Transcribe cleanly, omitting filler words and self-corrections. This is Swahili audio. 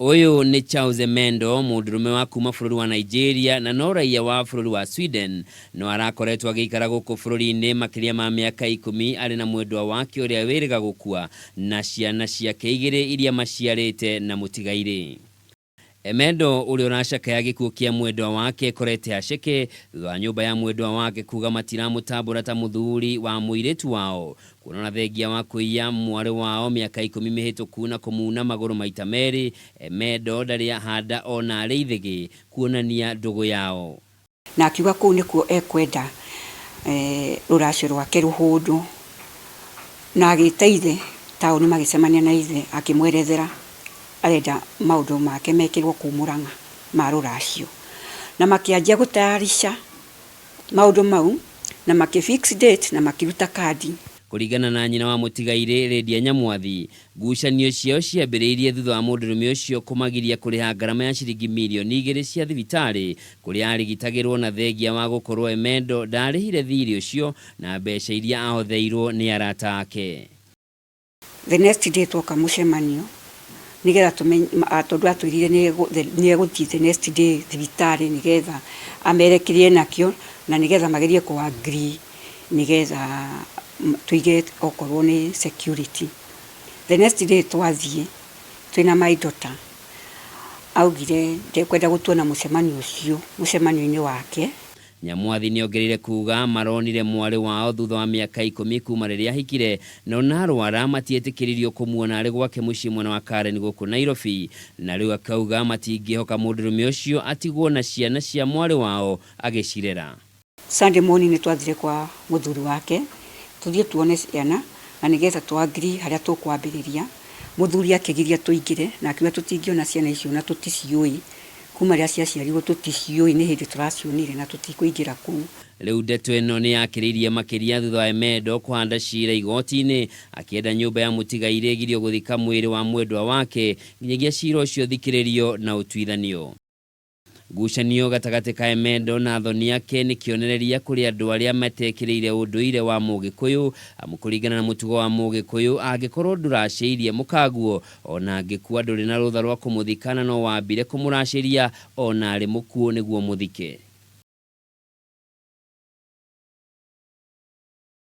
Uyu ni Charles Emendo, mundurume wa kuma bururi wa Nigeria na no raia wa bururi wa Sweden, no arakoretwo agikara guku bururi-ini makiria ma miaka 10 ari na mwendwa wake uria wiriga gukua na ciana ciake igiri iria maciarite na mutigaire. Emendo uri uracakaya gikuo kia mwendwa wake ikorete haceke thutha nyumba ya mwendwa wake kuga matiramutambura ta muthuri wa muiritu wao kuona thengia wa kuiya mwari wao miaka 10 mihituku na kumuna maguru maita meri. Emendo ndari handa ona ari ithigi kuonania ndugu yao na akiuga kuu nikuo ekwenda ruracio rwake ruhundu na agita ithe tauni magicemania na ithe akimwerethera arenda maundu make mekirwo kumuranga ma ruracio na makianjia gutayarisha maundu mau na makifix date na makiruta kadi. Kuringana na nyina wa mutigaire Redia Nyamwathi, ngucanio ciao ciambiriirie thutha wa mundurume ucio kumagiria kuriha ngarama ya ciringi milioni 2 cia thibitari kuria arigitagirwo na thengia wa gukorwo Emendo ndarihire thiri ucio na mbeca iria ahotheirwo ni arata ake. The next day twoka mucemanio nigetha tumenye atondu atwirire ni eguthii the next day thibitari nigetha amerekirie nakio na nigetha magerie ku agree nigetha tuige okorwo ni security. The next day twathie twina my daughter augire ndekwenda gutuona mucemanio ucio mucemanio-ini wake. Nyamwathi niongereire kuga maronire mwari wao thutha wa miaka 10 kuma riria hikire no narwara matietikiririo kumuona ari gwake mucii mwana wa Karen guku Nairobi na riu akauga matingihoka mundurume ucio atigwo na ciana cia mwari wao agicirera. Sunday morning twathire kwa muthuri wake tuthie tuone ciana na nigetha twagree haria tukwambiriria. Muthuri akigiria tuingire na akiuga tutingiona ciana icio na tuticiui kuma ria ciaciarirwo tuticiui ni hindi turacionire na tutikuingira kuu. Riu ndeto ino ni yakiririe makiria thutha wa Emendo kuhanda cira igoti-ini akienda nyumba ya mutigaire girio guthika mwiri wa mwendwa wake nginyagia cira ucio thikiririo na utwithanio. Ngucanio gatagati ka Emendo na thoni yake ni kionereria kuri andu aria matekiriire unduire wa mugikuyu amukuringana na mutugo wa mugikuyu angikorwo nduraciirie mukaguo ona angikua nduri na rutha rwa kumuthikana no wambire kumuraciria ona ari mukuo niguo muthike.